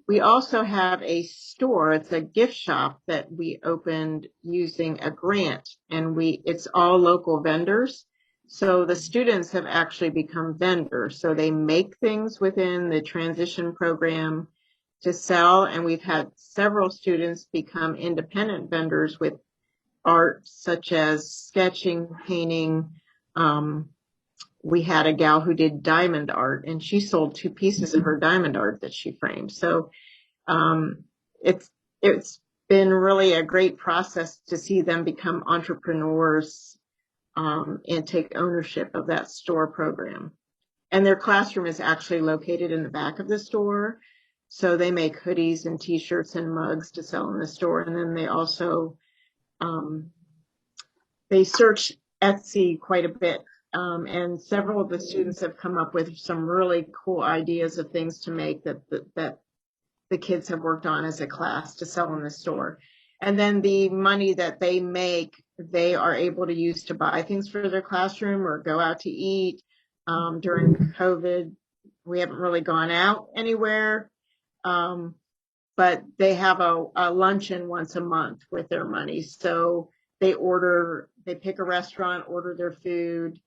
We also have a store, it's a gift shop that we opened using a grant, and it's all local vendors. So the students have actually become vendors. So they make things within the transition program to sell, and we've had several students become independent vendors with art such as sketching, painting. We had a gal who did diamond art, and she sold 2 pieces of her diamond art that she framed. So it's been really a great process to see them become entrepreneurs and take ownership of that store program. And their classroom is actually located in the back of the store. So they make hoodies and t-shirts and mugs to sell in the store. And then they also, they search Etsy quite a bit. And several of the students have come up with some really cool ideas of things to make that the kids have worked on as a class to sell in the store. And then the money that they make, they are able to use to buy things for their classroom or go out to eat. During COVID, we haven't really gone out anywhere, but they have a luncheon once a month with their money. So they pick a restaurant, order their food.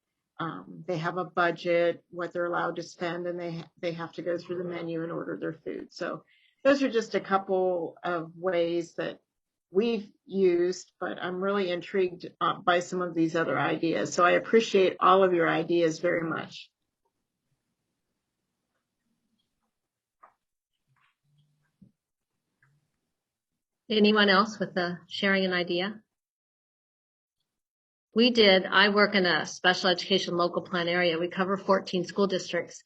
They have a budget, what they're allowed to spend, and they have to go through the menu and order their food. So those are just a couple of ways that we've used, but I'm really intrigued by some of these other ideas. So I appreciate all of your ideas very much. Anyone else with sharing an idea? I work in a special education local plan area. We cover 14 school districts.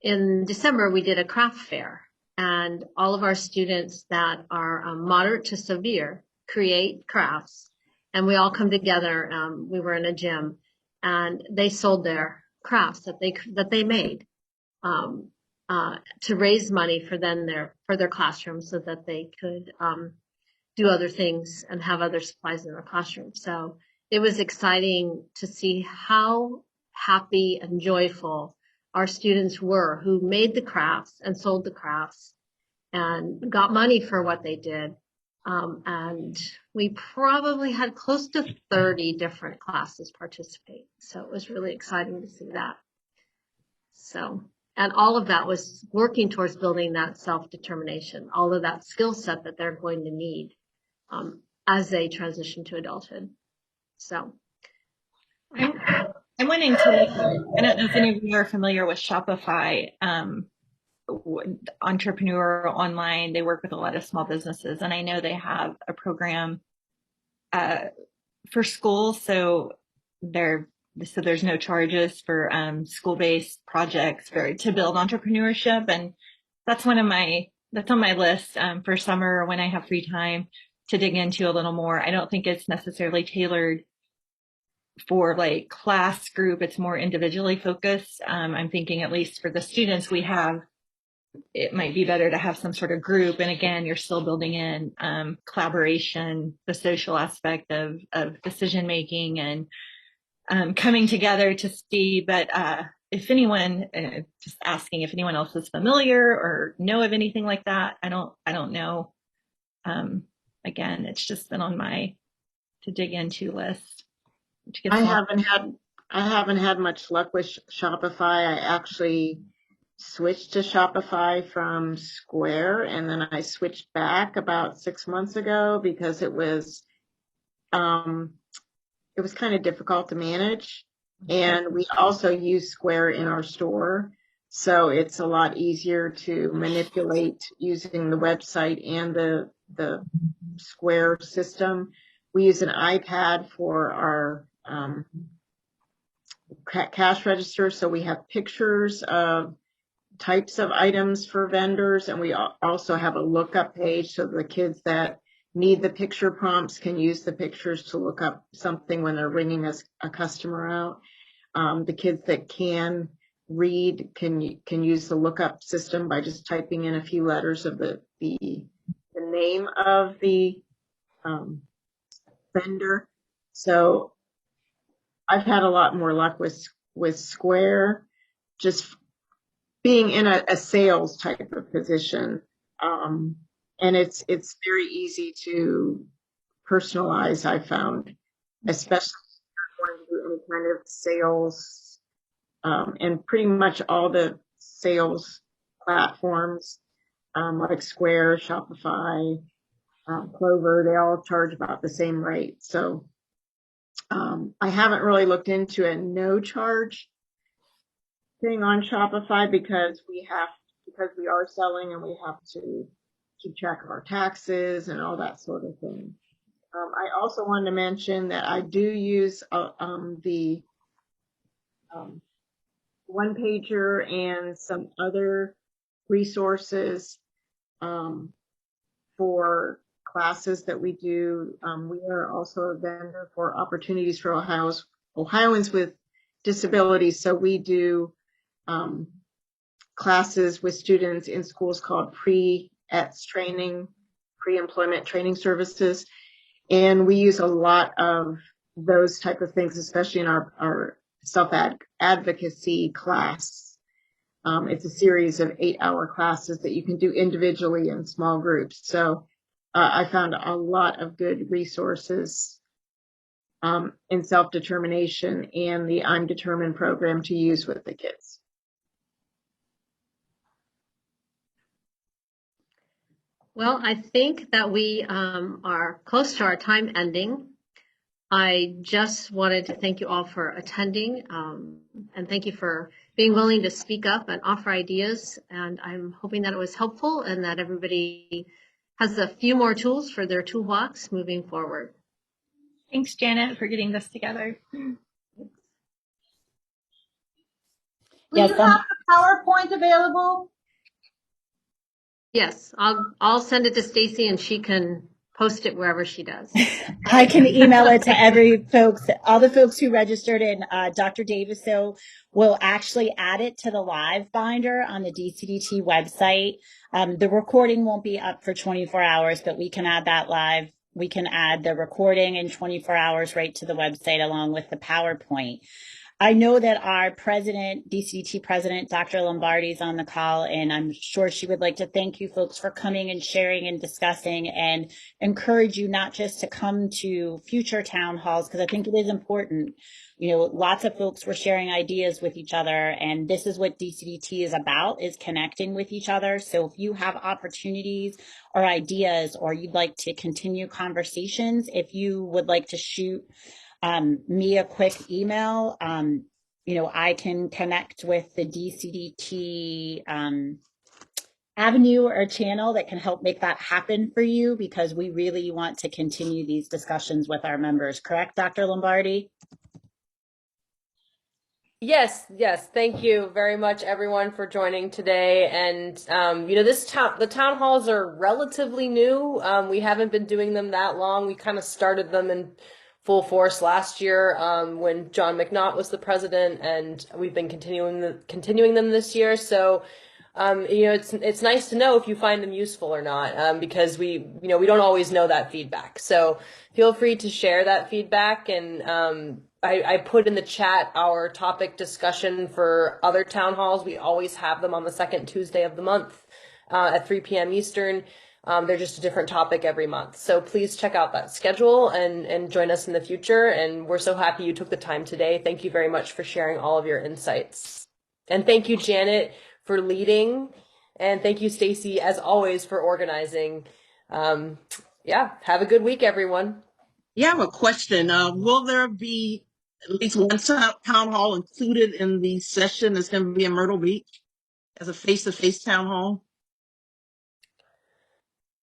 In December, we did a craft fair, and all of our students that are moderate to severe create crafts, and we all come together. We were in a gym, and they sold their crafts that they made to raise money for their classrooms so that they could do other things and have other supplies in their classroom. So it was exciting to see how happy and joyful our students were who made the crafts and sold the crafts and got money for what they did. And we probably had close to 30 different classes participate. So it was really exciting to see that. So, and all of that was working towards building that self-determination, all of that skill set that they're going to need as they transition to adulthood. So I'm wanting to, I don't know if any of you are familiar with Shopify, entrepreneur online. They work with a lot of small businesses, and I know they have a program for schools. So there's no charges for school-based projects to build entrepreneurship, and that's on my list for summer when I have free time to dig into a little more. I don't think it's necessarily tailored for like class group. It's more individually focused. I'm thinking at least for the students it might be better to have some sort of group. And again, you're still building in collaboration, the social aspect of decision making and coming together to see. But if anyone, just asking if anyone else is familiar or know of anything like that, I don't know. Again, it's just been on my to dig into list. I haven't had much luck with Shopify. I actually switched to Shopify from Square, and then I switched back about 6 months ago because it was kind of difficult to manage. And we also use Square in our store, so it's a lot easier to manipulate using the website and the Square system. We use an iPad for our cash register, so we have pictures of types of items for vendors, and we also have a lookup page so the kids that need the picture prompts can use the pictures to look up something when they're ringing a customer out. The kids that can read can use the lookup system by just typing in a few letters of the name of the vendor. So I've had a lot more luck with Square, just being in a sales type of position. And it's very easy to personalize, I found, especially if you're going to do any kind of sales, and pretty much all the sales platforms, like Square, Shopify, Clover, they all charge about the same rate. So I haven't really looked into a no charge thing on Shopify because we are selling and we have to keep track of our taxes and all that sort of thing. I also wanted to mention that I do use the one pager and some other resources for classes that we do. We are also a vendor for Opportunities for Ohioans with Disabilities. So we do classes with students in schools called pre-ETS training, pre-employment training services. And we use a lot of those type of things, especially in our self-advocacy class. It's a series of 8-hour classes that you can do individually in small groups. So I found a lot of good resources in self-determination and the I'm Determined program to use with the kids. Well, I think that we are close to our time ending. I just wanted to thank you all for attending, and thank you for being willing to speak up and offer ideas. And I'm hoping that it was helpful and that everybody has a few more tools for their toolbox moving forward. Thanks, Janet, for getting this together. Will Yes, you have the PowerPoint available? Yes, I'll send it to Stacy and she can post it wherever she does. I can email it to all the folks who registered, and Dr. Daviso will actually add it to the live binder on the DCDT website. The recording won't be up for 24 hours, but we can add that live. We can add the recording in 24 hours right to the website along with the PowerPoint. I know that our president, DCDT president, Dr. Lombardi, is on the call, and I'm sure she would like to thank you folks for coming and sharing and discussing, and encourage you not just to come to future town halls, because I think it is important. You know, lots of folks were sharing ideas with each other, and this is what DCDT is about, is connecting with each other. So if you have opportunities or ideas, or you'd like to continue conversations, if you would like to shoot me a quick email, I can connect with the DCDT avenue or channel that can help make that happen for you, because we really want to continue these discussions with our members. Correct, Dr. Lombardi? Yes. Thank you very much, everyone, for joining today. And, the town halls are relatively new. We haven't been doing them that long. We kind of started them in full force last year, when John McNaught was the president, and we've been continuing them this year. So, it's nice to know if you find them useful or not, because we don't always know that feedback. So feel free to share that feedback. And, I put in the chat our topic discussion for other town halls. We always have them on the second Tuesday of the month, at 3 p.m. Eastern. They're just a different topic every month. So please check out that schedule and join us in the future. And we're so happy you took the time today. Thank you very much for sharing all of your insights. And thank you, Janet, for leading. And thank you, Stacy, as always, for organizing. Have a good week, everyone. Yeah, I have a question. Will there be at least one town hall included in the session that's going to be in Myrtle Beach as a face-to-face town hall?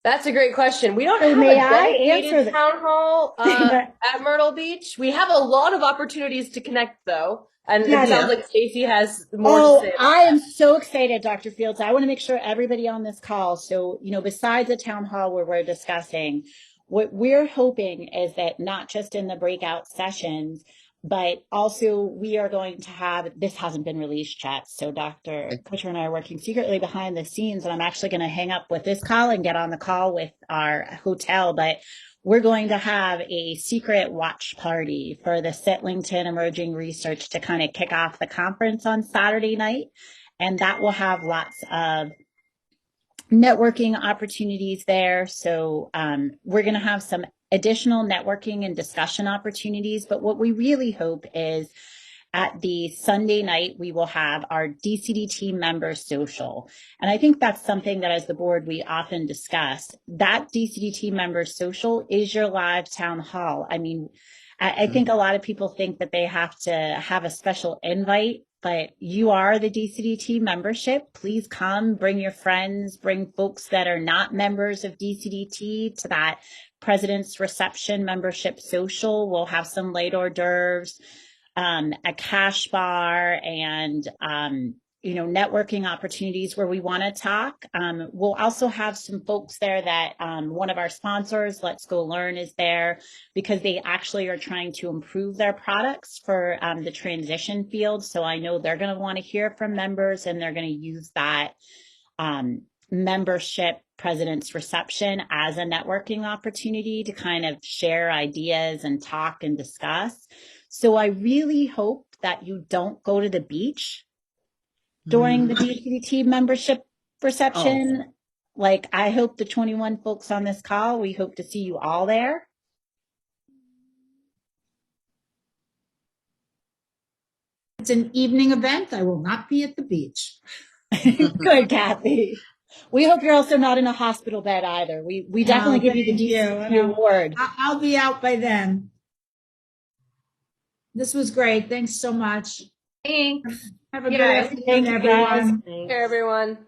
That's a great question. We don't So have may a I dedicated answer town hall at Myrtle Beach. We have a lot of opportunities to connect, though. And Yes. it sounds like Stacy has more to say. I am so excited, Dr. Fields. I want to make sure everybody on this call. So, besides the town hall where we're discussing, what we're hoping is that not just in the breakout sessions, but also we are going to have, this hasn't been released yet, so Dr. Kutcher and I are working secretly behind the scenes, and I'm actually going to hang up with this call and get on the call with our hotel, but we're going to have a secret watch party for the Sitlington Emerging Research to kind of kick off the conference on Saturday night, and that will have lots of networking opportunities there. So we're going to have some additional networking and discussion opportunities. But what we really hope is at the Sunday night, we will have our DCDT member social. And I think that's something that as the board, we often discuss. That DCDT member social is your live town hall. I mean, I think a lot of people think that they have to have a special invite, but you are the DCDT membership. Please come, bring your friends, bring folks that are not members of DCDT to that President's Reception membership social. We'll have some light hors d'oeuvres, a cash bar, and networking opportunities where we want to talk. We'll also have some folks there that one of our sponsors, Let's Go Learn, is there because they actually are trying to improve their products for the transition field. So I know they're going to want to hear from members, and they're going to use that membership President's Reception as a networking opportunity to kind of share ideas and talk and discuss. So I really hope that you don't go to the beach during the DCDT membership reception. Like, I hope the 21 folks on this call, we hope to see you all there. It's an evening event. I will not be at the beach. Good, Kathy. We hope you're also not in a hospital bed either. We definitely give you the DCDT award. I'll be out by then. This was great. Thanks so much. Thanks. Have a good afternoon, everyone. Take care, everyone.